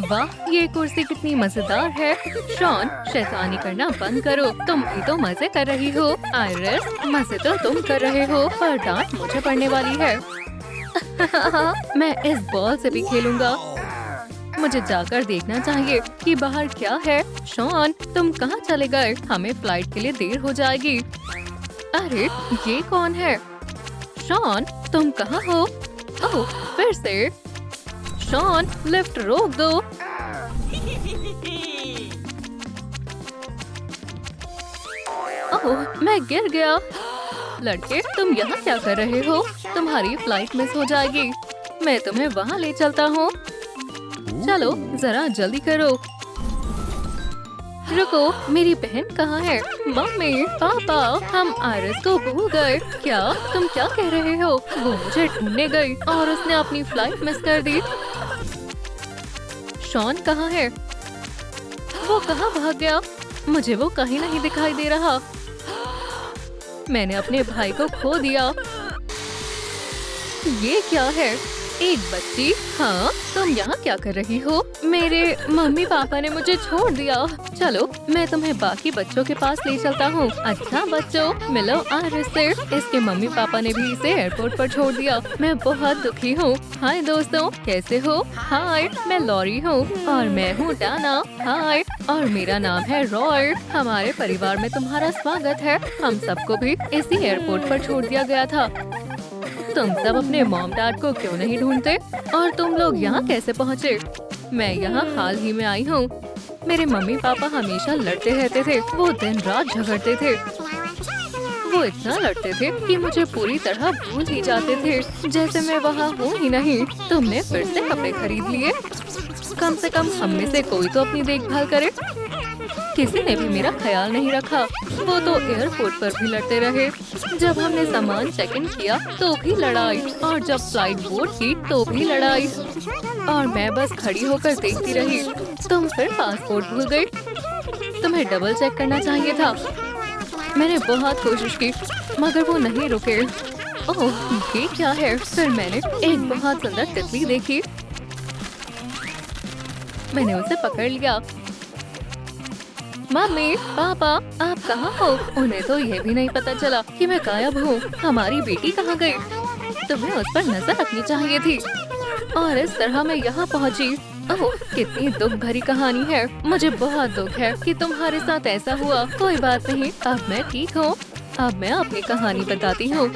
वाह, ये कुर्सी कितनी मजेदार है। शॉन, शैतानी करना बंद करो, तुम भी तो मजे कर रही हो। आयरिस, मजे तो तुम कर रहे हो, पर डांट मुझे पड़ने वाली है। मैं इस बॉल से भी खेलूंगा। मुझे जाकर देखना चाहिए कि बाहर क्या है। शॉन, तुम कहाँ चले गए? हमें फ्लाइट के लिए देर हो जाएगी। अरे, ये कौन है? शॉन, तुम कहाँ हो? ओह, फिर से। शॉन, लिफ्ट रोक दो। ओह, मैं गिर गया। लड़के, तुम यहाँ क्या कर रहे हो? तुम्हारी फ्लाइट मिस हो जाएगी। मैं तुम्हें वहाँ ले चलता हूँ। चलो, जरा जल्दी करो। रुको, मेरी बहन कहाँ है? मम्मी, पापा, हम आयरिस को भूल गए। क्या? तुम क्या कह रहे हो? वो मुझे ढूंढने गई और उसने अपनी फ्लाइट मिस कर दी। शॉन कहाँ है? वो कहाँ भाग गया? मुझे वो कहीं नहीं दिखाई दे रहा। मैंने अपने भाई को खो दिया। ये क्या है? एक बच्ची? हाँ, तुम यहाँ क्या कर रही हो? मेरे मम्मी पापा ने मुझे छोड़ दिया। चलो, मैं तुम्हें बाकी बच्चों के पास ले चलता हूँ। अच्छा बच्चों, मिलो आयरिस से। इसके मम्मी पापा ने भी इसे एयरपोर्ट पर छोड़ दिया। मैं बहुत दुखी हूँ। हाय दोस्तों, कैसे हो? हाय, मैं लॉरी हूँ और मैं हूँ डाना। हाय, और मेरा नाम है रॉय। हमारे परिवार में तुम्हारा स्वागत है। हम सबको भी इसी एयरपोर्ट पर छोड़ दिया गया था। तुम सब अपने मॉम डैड को क्यों नहीं ढूंढते? और तुम लोग यहाँ कैसे पहुँचे? मैं यहाँ हाल ही में आई हूँ। मेरे मम्मी पापा हमेशा लड़ते रहते थे। वो दिन रात झगड़ते थे। वो इतना लड़ते थे कि मुझे पूरी तरह भूल ही जाते थे, जैसे मैं वहाँ हूँ ही नहीं। तुमने फिर से कपड़े खरीद लिए? कम से कम हम में से कोई तो अपनी देखभाल करे। किसी ने भी मेरा ख्याल नहीं रखा। वो तो एयरपोर्ट पर भी लड़ते रहे। जब हमने सामान चेक इन किया तो भी लड़ाई, और जब फ्लाइट बोर्ड की तो भी लड़ाई, और मैं बस खड़ी होकर देखती रही। तुम फिर पासपोर्ट भूल गई। तुम्हें डबल चेक करना चाहिए था। मैंने बहुत कोशिश की, मगर वो नहीं रुके। ओह, ये क्या है? फिर मैंने एक बहुत सुंदर तितली देखी। मैंने उसे पकड़ लिया। मम्मी, पापा, आप कहाँ हो? उन्हें तो ये भी नहीं पता चला कि मैं गायब हूँ। हमारी बेटी कहाँ गई? तुम्हें उस पर नजर रखनी चाहिए थी। और इस तरह मैं यहाँ पहुँची। ओह, कितनी दुख भरी कहानी है। मुझे बहुत दुख है कि तुम्हारे साथ ऐसा हुआ। कोई बात नहीं, अब मैं ठीक हूँ। अब मैं अपनी कहानी बताती हूँ।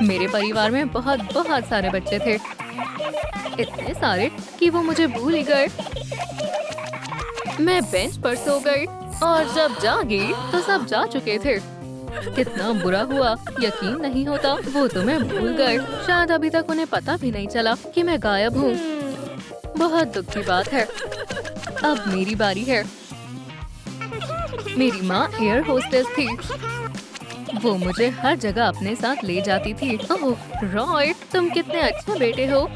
मेरे परिवार में बहुत बहुत सारे बच्चे थे। इतने सारे कि वो मुझे भूल ही गए। मैं बेंच पर सो गई और जब जागी तो सब जा चुके थे। कितना बुरा हुआ, यकीन नहीं होता। वो तो मैं भूल गए। शायद अभी तक उन्हें पता भी नहीं चला कि मैं गायब हूँ। बहुत दुख की बात है। अब मेरी बारी है। मेरी माँ एयर होस्टेस थी। वो मुझे हर जगह अपने साथ ले जाती थी। ओह रॉय, तुम कितने अच्छे बेटे हो।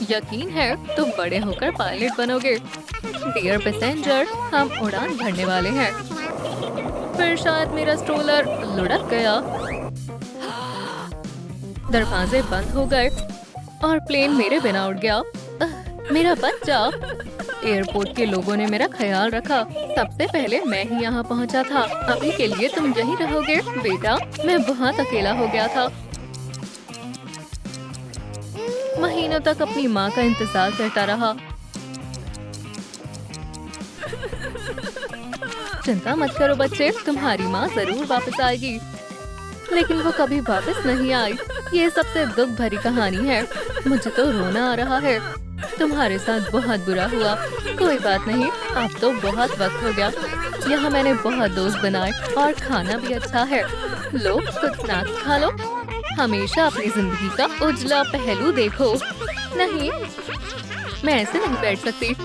यकीन है तुम बड़े होकर पायलट बनोगे। डियर पैसेंजर, हम उड़ान भरने वाले हैं। फिर शायद मेरा स्ट्रोलर लुढ़क गया। दरवाजे बंद हो गए और प्लेन मेरे बिना उड़ गया। मेरा बच्चा। एयरपोर्ट के लोगों ने मेरा ख्याल रखा। सबसे पहले मैं ही यहाँ पहुँचा था। अभी के लिए तुम यहीं रहोगे बेटा। मैं बहुत अकेला हो गया था। महीनों तक अपनी माँ का इंतजार करता रहा। चिंता मत करो बच्चे, तुम्हारी माँ जरूर वापस आएगी। लेकिन वो कभी वापस नहीं आई। ये सबसे दुख भरी कहानी है। मुझे तो रोना आ रहा है। तुम्हारे साथ बहुत बुरा हुआ। कोई बात नहीं, अब तो बहुत वक्त हो गया। यहाँ मैंने बहुत दोस्त बनाए और खाना भी अच्छा है। लो, कुछ स्नैक्स खा लो। हमेशा अपनी जिंदगी का उजला पहलू देखो। नहीं, मैं ऐसे नहीं बैठ सकती।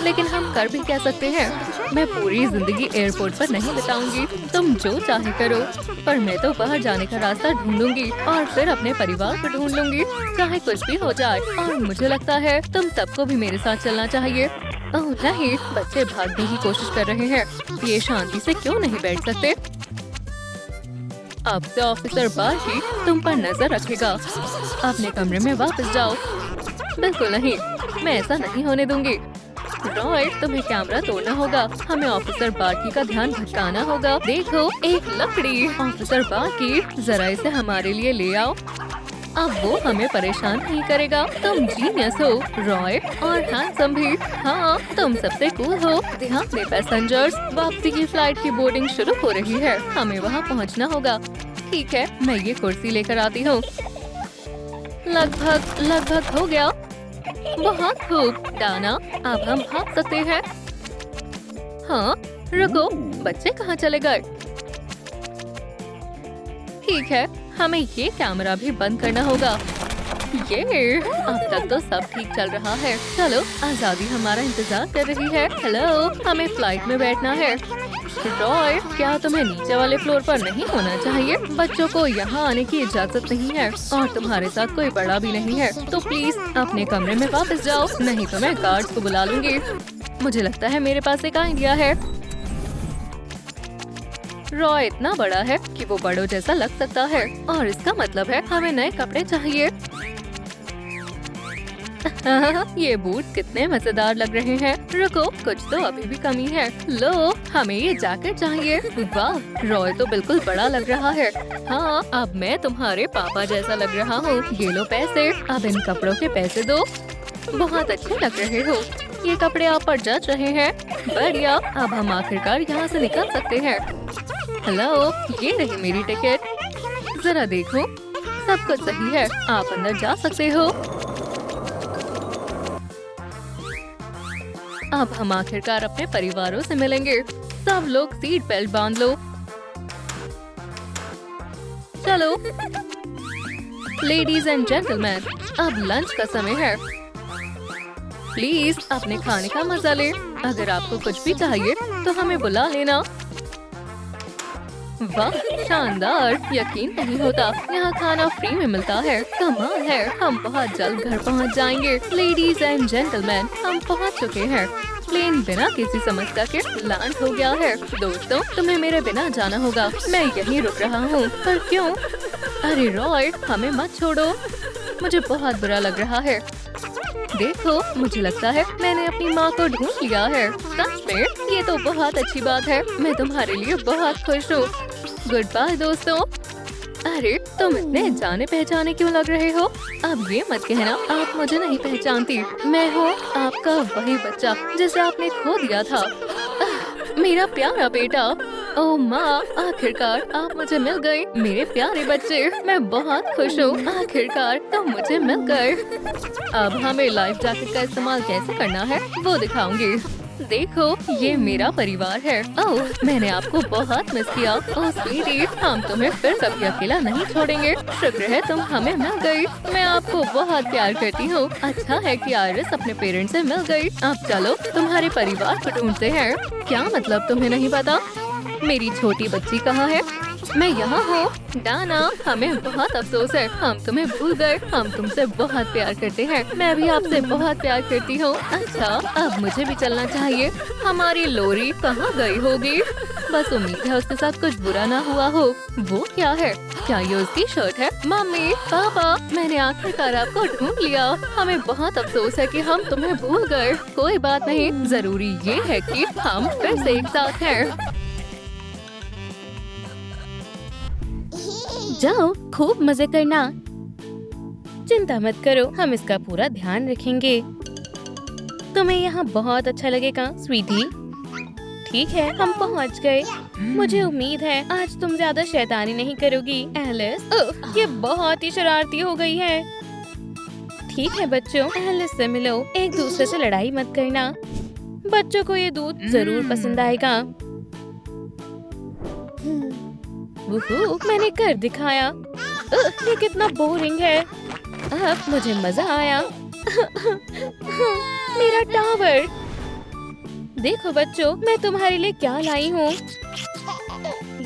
लेकिन हम कर भी क्या सकते हैं। मैं पूरी जिंदगी एयरपोर्ट पर नहीं बिताऊंगी। तुम जो चाहे करो, पर मैं तो बाहर जाने का रास्ता ढूंढूंगी और फिर अपने परिवार को ढूंढ लूंगी, चाहे कुछ भी हो जाए। और मुझे लगता है तुम सबको भी मेरे साथ चलना चाहिए। ओह नहीं, बच्चे भागने की कोशिश कर रहे हैं। ये शांति से क्यों नहीं बैठ सकते? अब से ऑफिसर बार्की तुम पर नजर रखेगा। अपने कमरे में वापस जाओ। बिल्कुल नहीं, मैं ऐसा नहीं होने दूंगी। रॉय, तुम्हें कैमरा तोड़ना होगा। हमें ऑफिसर बार्की का ध्यान भटकाना होगा। देखो, एक लकड़ी। ऑफिसर बार्की, जरा इसे हमारे लिए ले आओ। अब वो हमें परेशान नहीं करेगा। तुम जीनियस हो रॉय, और हैंडसम भी। हाँ, तुम सबसे कूल हो। ध्यान दे पैसेंजर्स, वापसी की फ्लाइट की बोर्डिंग शुरू हो रही है। हमें वहाँ पहुँचना होगा। ठीक है, मैं ये कुर्सी लेकर आती हूँ। लगभग हो गया। बहुत खूब डाना, अब हम भाग सकते हैं। हाँ, रुको, बच्चे कहाँ चले गए? ठीक है, हमें ये कैमरा भी बंद करना होगा। ये अब तक तो सब ठीक चल रहा है। चलो, आजादी हमारा इंतजार कर रही है। हेलो, हमें फ्लाइट में बैठना है। रॉय, क्या तुम्हें नीचे वाले फ्लोर पर नहीं होना चाहिए? बच्चों को यहाँ आने की इजाजत नहीं है और तुम्हारे साथ कोई बड़ा भी नहीं है, तो प्लीज अपने कमरे में वापस जाओ, नहीं तो मैं गार्ड्स को बुला लूंगी। मुझे लगता है मेरे पास एक आइडिया है। रॉय इतना बड़ा है कि वो बड़ों जैसा लग सकता है, और इसका मतलब है हमें नए कपड़े चाहिए। ये बूट कितने मजेदार लग रहे हैं। रुको, कुछ तो अभी भी कमी है। लो, हमें ये जैकेट चाहिए। वाह, रॉय तो बिल्कुल बड़ा लग रहा है। हाँ, अब मैं तुम्हारे पापा जैसा लग रहा हूँ। ये लो पैसे, अब इन कपड़ों के पैसे दो। बहुत अच्छे लग रहे हो, ये कपड़े आप पर जच रहे हैं। बढ़िया, अब हम आखिरकार यहाँ से निकल सकते हैं। हेलो, ये रही मेरी टिकट। जरा देखो, सब कुछ सही है, आप अंदर जा सकते हो। अब हम आखिरकार अपने परिवारों से मिलेंगे। सब लोग सीट बेल्ट बांध लो। चलो, लेडीज एंड जेंटलमैन, अब लंच का समय है। प्लीज अपने खाने का मजा ले। अगर आपको कुछ भी चाहिए तो हमें बुला लेना। वाह, शानदार, यकीन नहीं होता, यहाँ खाना फ्री में मिलता है। कमाल है, हम बहुत जल्द घर पहुँच जाएंगे। लेडीज एंड जेंटलमैन, हम पहुँच चुके हैं। प्लेन बिना किसी समस्या के लैंड हो गया है। दोस्तों, तुम्हें मेरे बिना जाना होगा। मैं यहीं रुक रहा हूँ। पर क्यों? अरे रॉय, हमें मत छोड़ो, मुझे बहुत बुरा लग रहा है। देखो, मुझे लगता है मैंने अपनी माँ को ढूंढ लिया है। सच में? ये तो बहुत अच्छी बात है। मैं तुम्हारे लिए बहुत खुश हूँ। गुड बाय दोस्तों। अरे, तुम इतने जाने पहचाने क्यों लग रहे हो? अब ये मत कहना आप मुझे नहीं पहचानती। मैं हूँ आपका वही बच्चा जिसे आपने खो दिया था। मेरा प्यारा बेटा। ओह माँ, आखिरकार आप मुझे मिल गए, मेरे प्यारे बच्चे। मैं बहुत खुश हूँ, आखिरकार तुम मुझे मिल गए। अब हमें लाइफ जैकेट का इस्तेमाल कैसे करना है वो दिखाऊंगी। देखो, ये मेरा परिवार है। ओह, मैंने आपको बहुत मिस किया। ओह स्वीटी, हम तुम्हें फिर कभी अकेला नहीं छोड़ेंगे। शुक्र है तुम हमें मिल गई। मैं आपको बहुत प्यार करती हूँ। अच्छा है कि आयरिस अपने पेरेंट्स से मिल गई। अब चलो तुम्हारे परिवार को ढूंढते हैं। क्या मतलब तुम्हें नहीं पता? मेरी छोटी बच्ची कहाँ है? मैं यहाँ हूँ। डाना, हमें बहुत अफसोस है, हम तुम्हें भूल गए। हम तुमसे बहुत प्यार करते हैं। मैं भी आपसे बहुत प्यार करती हूँ। अच्छा, अब मुझे भी चलना चाहिए। हमारी लोरी कहाँ गई होगी? बस उम्मीद है उसके साथ कुछ बुरा ना हुआ हो। वो क्या है? क्या ये उसकी शर्ट है? मम्मी, पापा, मैंने आखिरकार आपको ढूंढ लिया। हमें बहुत अफसोस है कि हम तुम्हें भूल गए। कोई बात नहीं, जरूरी ये है कि हम फिर से एक साथ हैं। जाओ, खूब मजे करना। चिंता मत करो, हम इसका पूरा ध्यान रखेंगे। तुम्हें यहाँ बहुत अच्छा लगेगा स्वीटी। ठीक है, हम पहुँच गए। मुझे उम्मीद है आज तुम ज्यादा शैतानी नहीं करोगी एलिस। ओह, ये बहुत ही शरारती हो गई है। ठीक है बच्चों, एलिस से मिलो, एक दूसरे से लड़ाई मत करना। बच्चों को ये दूध जरूर पसंद आएगा। वुहू, मैंने कर दिखाया। ये कितना बोरिंग है। अब मुझे मजा आया। मेरा टावर। देखो बच्चों, मैं तुम्हारे लिए क्या लाई हूँ।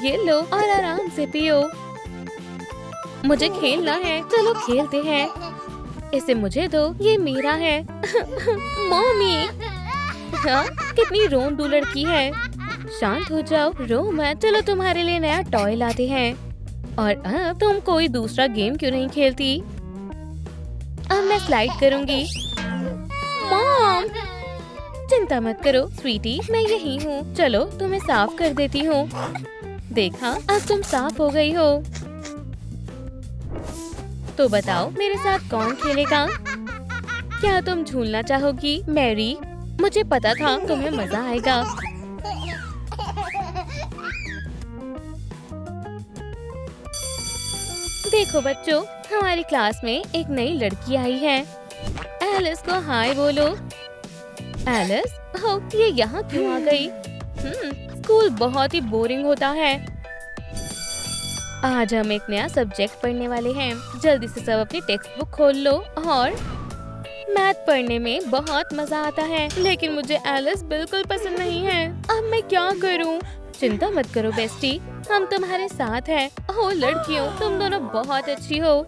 ये लो और आराम से पियो। मुझे खेलना है, चलो खेलते हैं। इसे मुझे दो, ये मेरा है। मम्मी, हाँ, कितनी रोंदू लड़की है। शांत हो जाओ, रो मत। चलो तुम्हारे लिए नया टॉय लाते हैं। और अब तुम कोई दूसरा गेम क्यों नहीं खेलती? अब मैं स्लाइड करूंगी। मॉम, चिंता मत करो स्वीटी, मैं यही हूँ। चलो तुम्हें साफ कर देती हूँ। देखा, अब तुम साफ हो गई हो। तो बताओ मेरे साथ कौन खेलेगा? क्या तुम झूलना चाहोगी मैरी? मुझे पता था तुम्हें मजा आएगा। देखो बच्चों, हमारी क्लास में एक नई लड़की आई है। एलिस को हाय बोलो। एलिस, हो ये यहाँ क्यों आ गई? स्कूल बहुत ही बोरिंग होता है। आज हम एक नया सब्जेक्ट पढ़ने वाले हैं। जल्दी से सब अपनी टेक्स्ट बुक खोल लो। और मैथ पढ़ने में बहुत मजा आता है, लेकिन मुझे एलिस बिल्कुल पसंद नहीं है। अब मैं क्या करूं? चिंता मत करो बेस्टी, हम तुम्हारे साथ हैं। ओह लड़कियों, तुम दोनों बहुत अच्छी हो।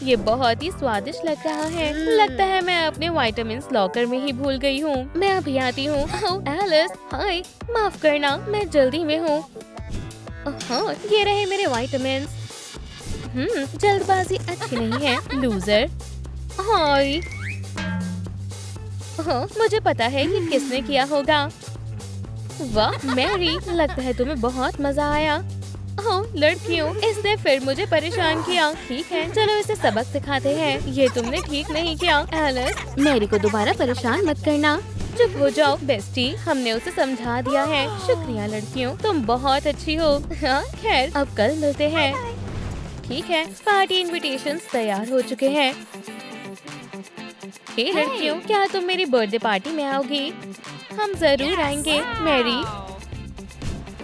ये बहुत ही स्वादिष्ट लग रहा है। लगता है मैं अपने विटामिन्स लॉकर में ही भूल गई हूँ। मैं अभी आती हूँ। ओह एलिस, हाय, माफ करना, मैं जल्दी में हूँ। हाँ, ये रहे मेरे विटामिन्स। जल्दबाजी अच्छी नहीं है लूजर। हाय, हाँ, मुझे पता है कि किसने किया होगा। वाह मैरी, लगता है तुम्हें बहुत मजा आया। ओह लड़कियों, इसने फिर मुझे परेशान किया। ठीक है, चलो इसे सबक सिखाते हैं। ये तुमने ठीक नहीं किया। एलिस, मैरी को दोबारा परेशान मत करना। चुप हो जाओ बेस्टी, हमने उसे समझा दिया है। शुक्रिया लड़कियों, तुम बहुत अच्छी हो। हाँ खैर, अब कल मिलते हैं। ठीक है, पार्टी इनविटेशंस तैयार हो चुके हैं। हे लड़कियों, क्या तुम मेरी बर्थडे पार्टी में आओगी? हम जरूर आएंगे मैरी।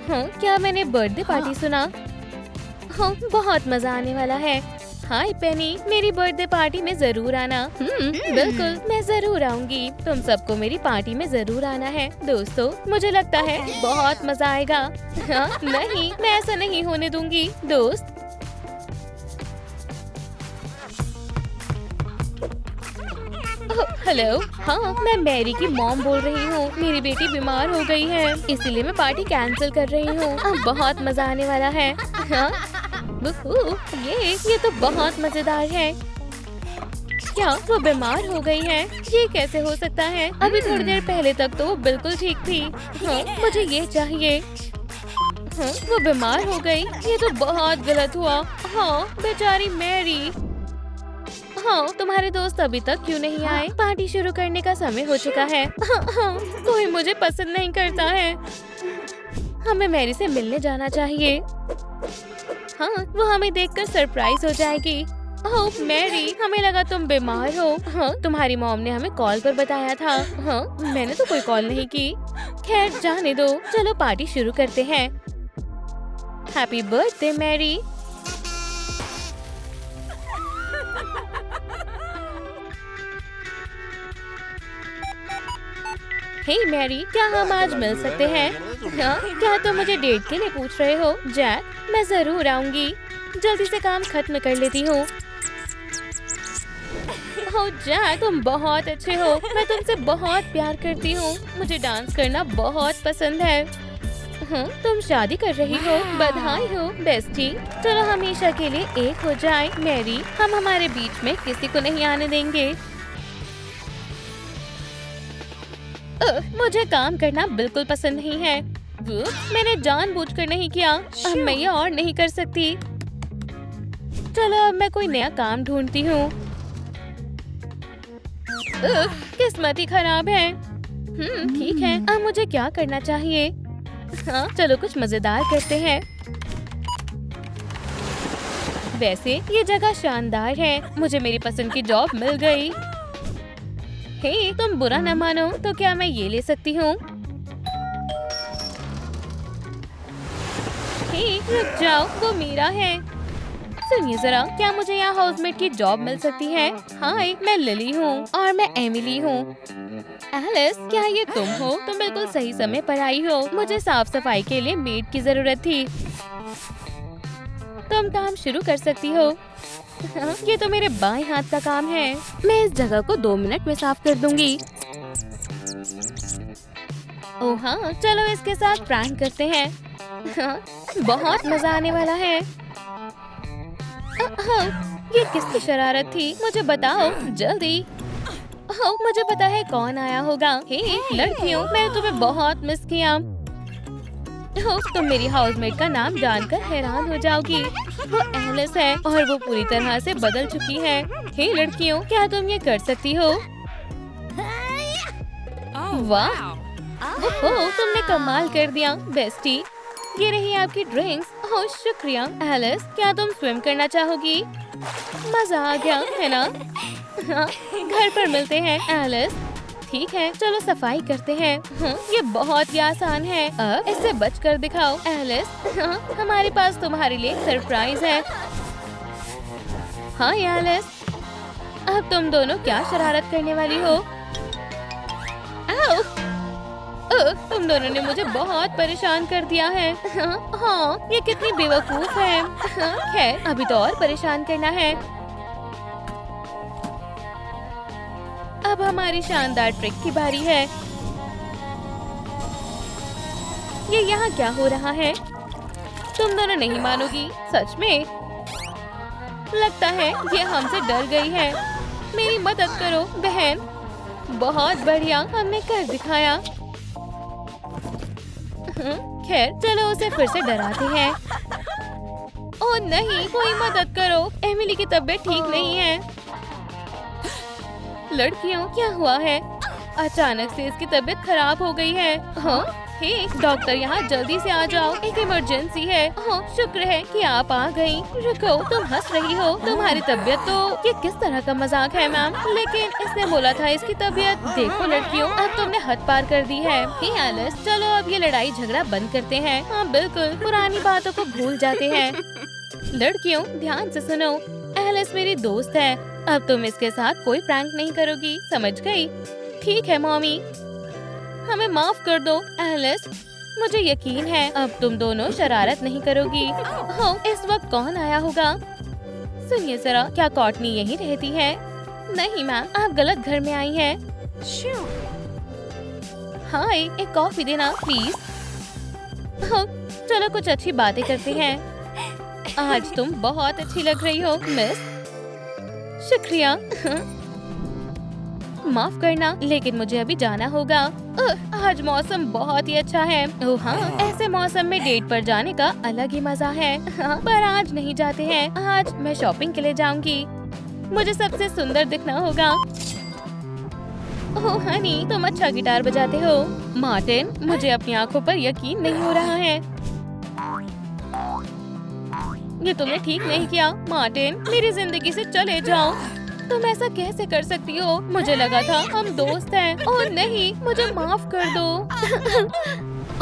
हाँ, क्या मैंने बर्थडे पार्टी सुना? हाँ, बहुत मजा आने वाला है। हाय पेनी, मेरी बर्थडे पार्टी में जरूर आना। बिल्कुल, मैं जरूर आऊंगी। तुम सबको मेरी पार्टी में जरूर आना है। दोस्तों, मुझे लगता है बहुत मजा आएगा। हाँ, नहीं, मैं ऐसा नहीं होने दूंगी। दोस्त, हेलो, हाँ, मैं मैरी की मॉम बोल रही हूँ। मेरी बेटी बीमार हो गई है, इसीलिए मैं पार्टी कैंसिल कर रही हूँ। अब बहुत मजा आने वाला है। हाँ? ये तो बहुत मजेदार है। क्या वो बीमार हो गई है? ये कैसे हो सकता है? अभी थोड़ी देर पहले तक तो वो बिल्कुल ठीक थी। हाँ, मुझे ये चाहिए। हाँ, वो बीमार हो गई। ये तो बहुत गलत हुआ। हाँ, बेचारी मैरी। हाँ, तुम्हारे दोस्त अभी तक क्यों नहीं आए? पार्टी शुरू करने का समय हो चुका है। हाँ, कोई मुझे पसंद नहीं करता है। हमें मैरी से मिलने जाना चाहिए। हाँ, वो हमें देखकर सरप्राइज हो जाएगी। ओह मैरी, हमें लगा तुम बीमार हो। हाँ, तुम्हारी मॉम ने हमें कॉल पर बताया था। हाँ, मैंने तो कोई कॉल नहीं की। खैर जाने दो, चलो पार्टी शुरू करते हैं। Happy birthday Mary. Hey Mary, क्या हम आज मिल सकते हैं? हाँ, क्या तुम मुझे डेट के लिए पूछ रहे हो? जैक, मैं जरूर आऊंगी। जल्दी से काम खत्म कर लेती हूँ। ओह जैक, तुम बहुत अच्छे हो। मैं तुमसे बहुत प्यार करती हूँ। मुझे डांस करना बहुत पसंद है। हाँ, तुम शादी कर रही हो? बधाई हो बेस्टी। चलो हमेशा के लिए एक हो जाए मैरी। हम हमारे बीच में किसी को नहीं आने देंगे। मुझे काम करना बिल्कुल पसंद नहीं है। मैंने जानबूझकर नहीं किया। अब मैं ये और नहीं कर सकती। चलो अब मैं कोई नया काम ढूंढती हूँ। किस्मत ही खराब है। ठीक है, अब मुझे क्या करना चाहिए? हाँ, चलो कुछ मजेदार करते हैं। वैसे ये जगह शानदार है। मुझे मेरी पसंद की जॉब मिल गई। हे, तुम बुरा न मानो तो क्या मैं ये ले सकती हूँ? हे, रुक जाओ, वो मेरा है। सुनिए जरा, क्या मुझे यहाँ हाउसमेट की जॉब मिल सकती है? हाय, मैं लिली हूँ और मैं एमिली हूँ। एलिस, क्या ये तुम हो? तुम बिल्कुल सही समय पर आई हो। मुझे साफ सफाई के लिए मेड की जरूरत थी। तुम काम शुरू कर सकती हो। ये तो मेरे बाएं हाथ का काम है। मैं इस जगह को 2 मिनट में साफ कर दूंगी। ओह हाँ, चलो इसके साथ प्रैंक करते हैं। हाँ, बहुत मजा आने वाला है। हाँ, ये किसकी शरारत थी? मुझे बताओ जल्दी। ओह, मुझे पता है कौन आया होगा। हे लड़कियों, मैंने तुम्हें बहुत मिस किया। ओह, तुम मेरी हाउसमेट का नाम जानकर हैरान हो जाओगी। वो एलिस है और वो पूरी तरह से बदल चुकी है। हे लड़कियों, क्या तुम ये कर सकती हो? वाह, ओह, तुमने कमाल कर दिया बेस्टी। ये रही आपकी ड्रिंक्स। ओह शुक्रिया। एलिस, क्या तुम स्विम करना चाहोगी? मजा आ गया है ना? हाँ, घर पर मिलते हैं एलिस। ठीक है, चलो सफाई करते हैं। ये बहुत ही आसान है। अब इससे बचकर दिखाओ एलिस। हमारे पास तुम्हारे लिए एक सरप्राइज है। हाँ एलिस, अब तुम दोनों क्या शरारत करने वाली हो? आओ! तुम दोनों ने मुझे बहुत परेशान कर दिया है। हाँ, ये कितनी बेवकूफ है। खैर, अभी तो और परेशान करना है। अब हमारी शानदार ट्रिक की बारी है। ये यहाँ क्या हो रहा है? तुम दोनों नहीं मानोगी, सच में। लगता है ये हमसे डर गई है। मेरी मदद करो बहन। बहुत बढ़िया, हमने कर दिखाया। खैर, चलो उसे फिर से डराते हैं। ओह नहीं, कोई मदद करो, एमिली की तबीयत ठीक नहीं है। लड़कियों, क्या हुआ है? अचानक से इसकी तबीयत खराब हो गई है। हाँ, हे डॉक्टर, यहाँ जल्दी से आ जाओ, एक इमरजेंसी है। हाँ, शुक्र है कि आप आ गई। रुको, तुम हंस रही हो, तुम्हारी तबीयत तो। ये किस तरह का मजाक है मैम? लेकिन इसने बोला था इसकी तबीयत। देखो लड़कियों, अब तुमने हद पार कर दी है। हे एलिस, चलो अब ये लड़ाई झगड़ा बंद करते हैं। हाँ बिल्कुल, पुरानी बातों को भूल जाते हैं। लड़कियों, ध्यान से सुनो, एलिस मेरी दोस्त है। अब तुम इसके साथ कोई प्रैंक नहीं करोगी, समझ गई? ठीक है मॉमी, हमें माफ कर दो एलिस। मुझे यकीन है अब तुम दोनों शरारत नहीं करोगी। हो, इस वक्त कौन आया होगा? सुनिए जरा, क्या कॉटनी यहीं रहती है? नहीं मैम, आप गलत घर में आई हैं। हाय, एक कॉफी देना प्लीज। हो, चलो कुछ अच्छी बातें करते हैं। आज तुम बहुत अच्छी लग रही हो मिस। शुक्रिया। माफ करना, लेकिन मुझे अभी जाना होगा। आज मौसम बहुत ही अच्छा है। ओह हाँ, ऐसे मौसम में डेट पर जाने का अलग ही मजा है। हाँ, पर आज नहीं जाते हैं। आज मैं शॉपिंग के लिए जाऊंगी। मुझे सबसे सुंदर दिखना होगा। ओह हनी, तुम अच्छा गिटार बजाते हो। मार्टिन, मुझे अपनी आंखों पर यकीन नहीं हो रहा है। ये तुमने ठीक नहीं किया मार्टिन, मेरी जिंदगी से चले जाओ। तुम ऐसा कैसे कर सकती हो? मुझे लगा था हम दोस्त हैं। ओह नहीं, मुझे माफ कर दो।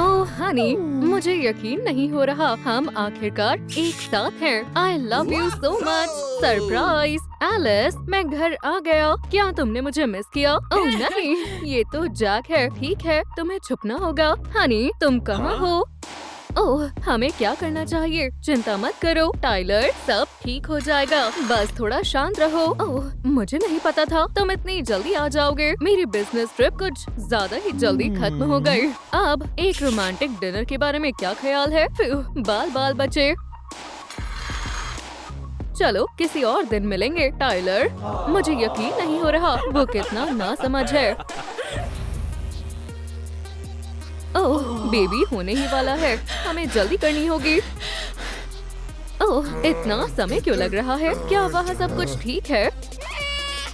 ओह हनी, मुझे यकीन नहीं हो रहा, हम आखिरकार एक साथ हैं। I love you so much। Surprise. Alice, मैं घर आ गया। क्या तुमने मुझे मिस किया? ओह नहीं, ये तो जैक है। ठीक है, तुम्हें छुपना होगा। हनी, तुम कहाँ हो? ओह, हमें क्या करना चाहिए? चिंता मत करो टाइलर, सब ठीक हो जाएगा। बस थोड़ा शांत रहो। ओह, मुझे नहीं पता था तुम इतनी जल्दी आ जाओगे। मेरी बिजनेस ट्रिप कुछ ज्यादा ही जल्दी खत्म हो गई। अब एक रोमांटिक डिनर के बारे में क्या ख्याल है? बाल बाल बचे। चलो किसी और दिन मिलेंगे टाइलर। मुझे यकीन नहीं हो रहा वो कितना नासमझ है। ओह, बेबी होने ही वाला है, हमें जल्दी करनी होगी। ओह, इतना समय क्यों लग रहा है? क्या वहाँ सब कुछ ठीक है?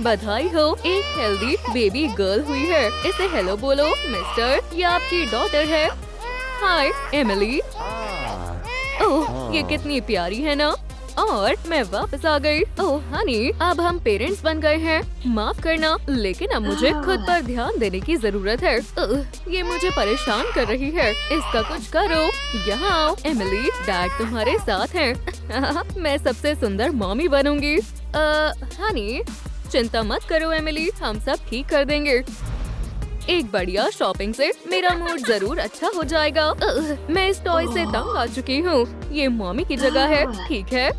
बधाई हो, एक हेल्दी बेबी गर्ल हुई है। इसे हेलो बोलो मिस्टर, ये आपकी डॉटर है। हाय एमिली। ओह, ये कितनी प्यारी है ना। और मैं वापस आ गई। ओह हनी, अब हम पेरेंट्स बन गए हैं। माफ करना, लेकिन अब मुझे खुद पर ध्यान देने की जरूरत है। ये मुझे परेशान कर रही है। इसका कुछ करो। यहाँ आओ एमिली, डैड तुम्हारे साथ हैं। मैं सबसे सुंदर मॉमी बनूंगी। हनी, चिंता मत करो एमिली, हम सब ठीक कर देंगे। एक बढ़िया शॉपिंग से मेरा मूड जरूर अच्छा हो जाएगा। मैं इस टॉय से तंग आ चुकी हूँ। ये मॉमी की जगह है, ठीक है।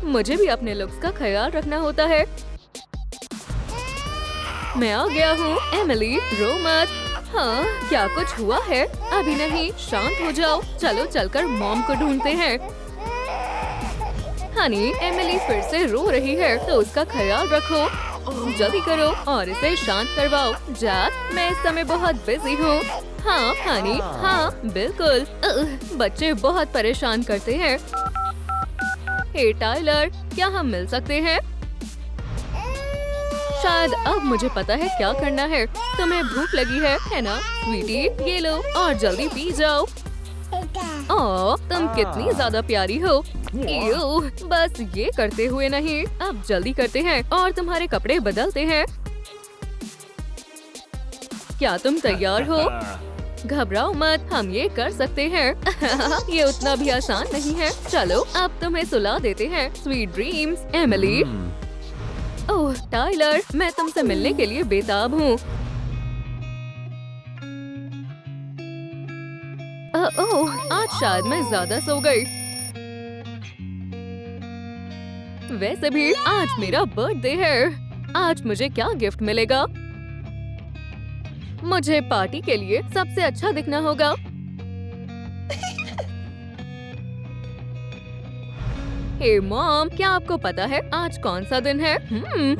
मुझे भी अपने लुक्स का ख्याल रखना होता है। मैं आ गया हूँ एमिली, रो मत। हाँ, क्या कुछ हुआ है? अभी नहीं, शांत हो जाओ। चलो चलकर मॉम को ढूंढते हैं। हनी, एमिली फिर से रो रही है तो उसका ख्याल रखो। जल्दी करो और इसे शांत करवाओ। जैक, मैं इस समय बहुत बिजी हूँ। हाँ हनी, हाँ बिल्कुल। बच्चे बहुत परेशान करते हैं। हे टाइलर, क्या हम मिल सकते हैं? शायद अब मुझे पता है क्या करना है। तुम्हें भूख लगी है ना स्वीटी? ये लो और जल्दी पी जाओ। ओह, तुम कितनी ज्यादा प्यारी हो। यूं, बस ये करते हुए नहीं, अब जल्दी करते हैं और तुम्हारे कपड़े बदलते हैं। क्या तुम तैयार हो? घबराओ मत, हम ये कर सकते हैं। ये उतना भी आसान नहीं है। चलो अब तुम्हें सुला देते हैं। Sweet dreams Emily. Oh Tyler, मैं तुमसे मिलने के लिए बेताब हूँ। ओह, आज शायद मैं ज्यादा सो गई। वैसे भी आज मेरा बर्थडे है। आज मुझे क्या गिफ्ट मिलेगा? मुझे पार्टी के लिए सबसे अच्छा दिखना होगा। हे मॉम, क्या आपको पता है आज कौन सा दिन है?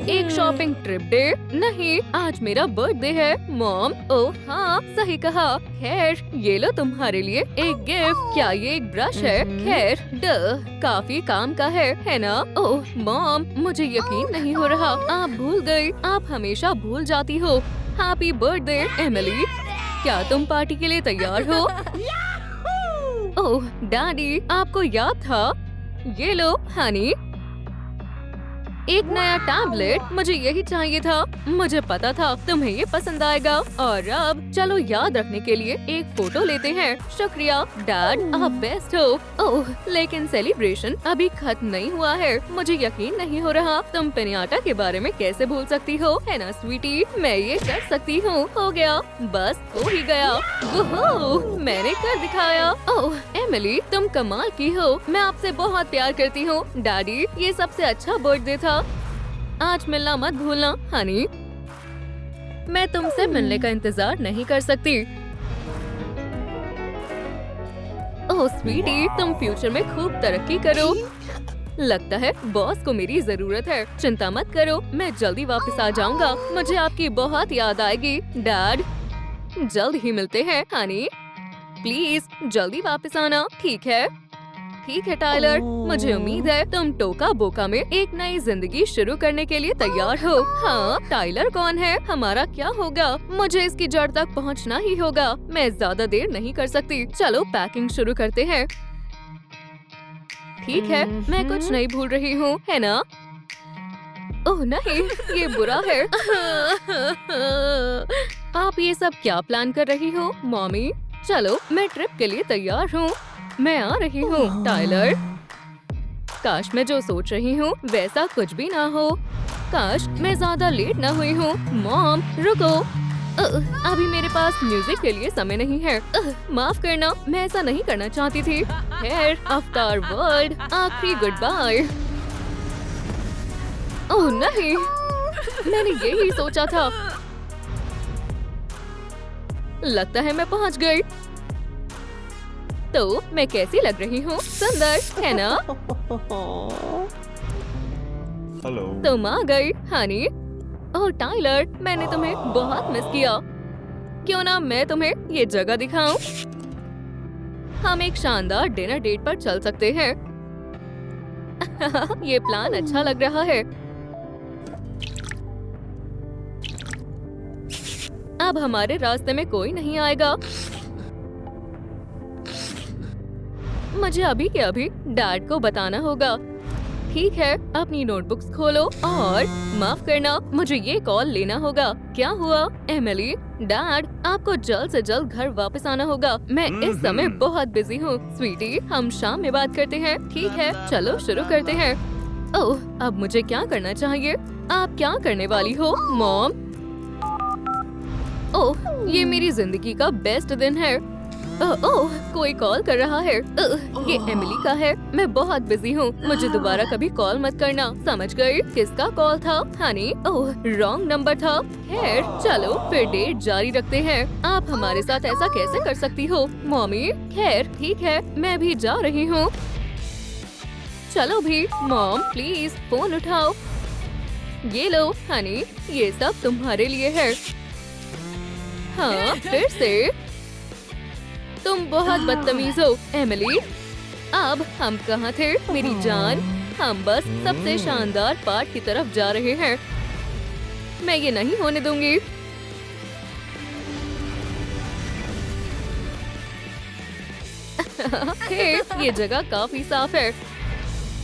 एक शॉपिंग ट्रिप डे? नहीं, आज मेरा बर्थडे है मॉम। ओह हाँ, सही कहा। खैर, ये लो तुम्हारे लिए एक गिफ्ट। क्या ये एक ब्रश है? खैर, काफी काम का है ना? ओह मॉम, मुझे यकीन नहीं हो रहा, आप भूल गई। आप हमेशा भूल जाती हो। Happy birthday Emily. क्या तुम पार्टी के लिए तैयार हो? ओह डैडी, आपको याद था? ये लो हनी, एक नया टैबलेट। मुझे यही चाहिए था। मुझे पता था तुम्हें ये पसंद आएगा। और अब चलो याद रखने के लिए एक फोटो लेते हैं। शुक्रिया डैड, आप बेस्ट हो। ओह, लेकिन सेलिब्रेशन अभी खत्म नहीं हुआ है। मुझे यकीन नहीं हो रहा। तुम पिनियाटा के बारे में कैसे भूल सकती हो, है ना स्वीटी? मैं ये कर सकती हूँ। हो गया, बस हो ही गया। वोहो, मैंने कर दिखाया। ओह एमिली, तुम कमाल की हो। मैं आपसे बहुत प्यार करती हूँ डैडी। ये सबसे अच्छा बर्थडे था। आज मिलना मत भूलना हनी। मैं तुमसे मिलने का इंतजार नहीं कर सकती। ओह स्वीटी, तुम फ्यूचर में खूब तरक्की करो। लगता है बॉस को मेरी जरूरत है। चिंता मत करो, मैं जल्दी वापस आ जाऊंगा। मुझे आपकी बहुत याद आएगी डैड। जल्द ही मिलते हैं हनी। प्लीज जल्दी वापस आना, ठीक है? ठीक है टाइलर, मुझे उम्मीद है तुम टोका बोका में एक नई जिंदगी शुरू करने के लिए तैयार हो। हाँ, टाइलर कौन है? हमारा क्या होगा? मुझे इसकी जड़ तक पहुँचना ही होगा। मैं ज्यादा देर नहीं कर सकती। चलो पैकिंग शुरू करते हैं। ठीक है, मैं कुछ नहीं भूल रही हूँ, है ना? ओह नहीं, ये बुरा है। आप ये सब क्या प्लान कर रही हो मॉमी? चलो मैं ट्रिप के लिए तैयार हूँ। मैं आ रही हूँ टाइलर। काश मैं जो सोच रही हूँ वैसा कुछ भी ना हो। काश मैं ज्यादा लेट ना हुई हूँ। मॉम रुको, अभी मेरे पास म्यूजिक के लिए समय नहीं है। माफ करना, मैं ऐसा नहीं करना चाहती थी। खैर, अवतार वर्ल्ड, आखिरी गुड बाय। ओह नहीं, मैंने यही सोचा था। लगता है मैं पहुँच गई। तो मैं कैसी लग रही हूँ? सुंदर, है ना? हेलो। तुम आ गई हनी। ओह टाइलर, मैंने तुम्हें बहुत मिस किया। क्यों ना मैं तुम्हें ये जगह दिखाऊं? हम एक शानदार डिनर डेट पर चल सकते हैं। ये प्लान अच्छा लग रहा है। अब हमारे रास्ते में कोई नहीं आएगा। मुझे अभी के अभी डैड को बताना होगा। ठीक है, अपनी नोटबुक्स खोलो और माफ करना, मुझे ये कॉल लेना होगा। क्या हुआ एमिली? डैड, आपको जल्द से जल्द घर वापस आना होगा। मैं इस समय बहुत बिजी हूँ। स्वीटी, हम शाम में बात करते हैं। ठीक है, चलो शुरू करते हैं। ओह, अब मुझे क्या करना चाहिए? आप क्या करने वाली हो मॉम? ओह, ये मेरी जिंदगी का बेस्ट दिन है। ओह, कोई कॉल कर रहा है। ये एमिली का है। मैं बहुत बिजी हूँ। मुझे दोबारा कभी कॉल मत करना, समझ गई? किसका कॉल था हनी? ओह, रॉन्ग नंबर था। खैर, चलो फिर डेट जारी रखते हैं। आप हमारे साथ ऐसा कैसे कर सकती हो मॉमी? खैर ठीक है, मैं भी जा रही हूँ। चलो भी। मॉम प्लीज फोन उठाओ। ये लो हनी, ये सब तुम्हारे लिए है। हाँ फिर से। तुम बहुत बदतमीज हो एमिली। अब हम कहाँ थे मेरी जान? हम बस सबसे शानदार पार्ट की तरफ जा रहे हैं। मैं ये नहीं होने दूंगी। हे, ये जगह काफी साफ है।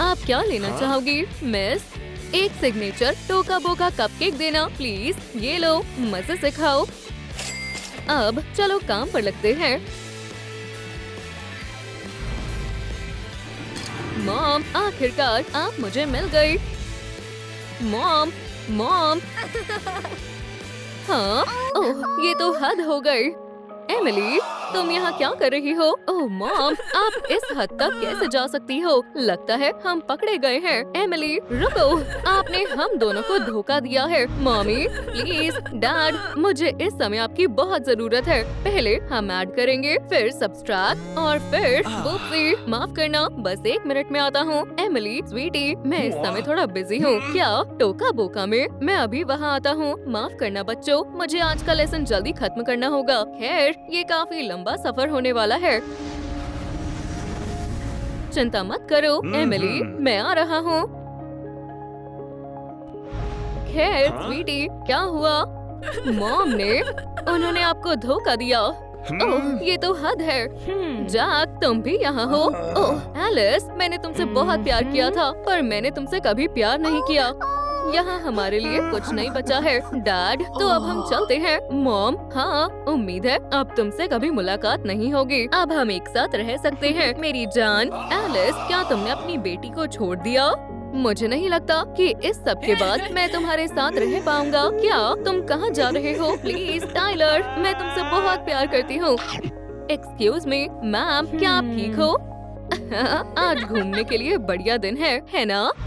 आप क्या लेना चाहोगी मिस? एक सिग्नेचर टोका बोका कपकेक देना प्लीज। ये लो, मजे से खाओ। अब चलो काम पर लगते हैं। मॉम आखिरकार आप मुझे मिल गई। Mom mom. हाँ ओह ये तो हद हो गई। एमिली तुम यहाँ क्या कर रही हो? ओह मॉम, आप इस हद तक कैसे जा सकती हो? लगता है हम पकड़े गए हैं। एमिली रुको, आपने हम दोनों को धोखा दिया है। Mommy please. डैड मुझे इस समय आपकी बहुत जरूरत है। पहले हम ऐड करेंगे, फिर सब्सट्रैक्ट और फिर वुप्सी। माफ करना, बस 1 मिनट में आता हूँ। एमिली स्वीटी, मैं इस समय थोड़ा बिजी हूँ। क्या टोका बोका में? मैं अभी वहाँ आता हूँ। माफ करना बच्चों, मुझे आज का लेसन जल्दी खत्म करना होगा। खैर ये काफी लंबा सफर होने वाला है। चिंता मत करो एमिली, मैं आ रहा हूँ। खैर स्वीटी, क्या हुआ? मॉम ने उन्होंने आपको धोखा दिया। ओह ये तो हद है। जैक तुम भी यहाँ हो? ओह एलिस, मैंने तुमसे बहुत प्यार किया था, पर मैंने तुमसे कभी प्यार नहीं किया। यहाँ हमारे लिए कुछ नहीं बचा है। डैड तो अब हम चलते हैं। मॉम हाँ उम्मीद है अब तुमसे कभी मुलाकात नहीं होगी। अब हम एक साथ रह सकते हैं मेरी जान। एलिस क्या तुमने अपनी बेटी को छोड़ दिया? मुझे नहीं लगता कि इस सब के बाद मैं तुम्हारे साथ रह पाऊंगा। क्या तुम कहाँ जा रहे हो? प्लीज टाइलर, मैं तुमसे बहुत प्यार करती हूँ। एक्सक्यूज मी मैम, क्या आप ठीक हो? आज घूमने के लिए बढ़िया दिन है ना?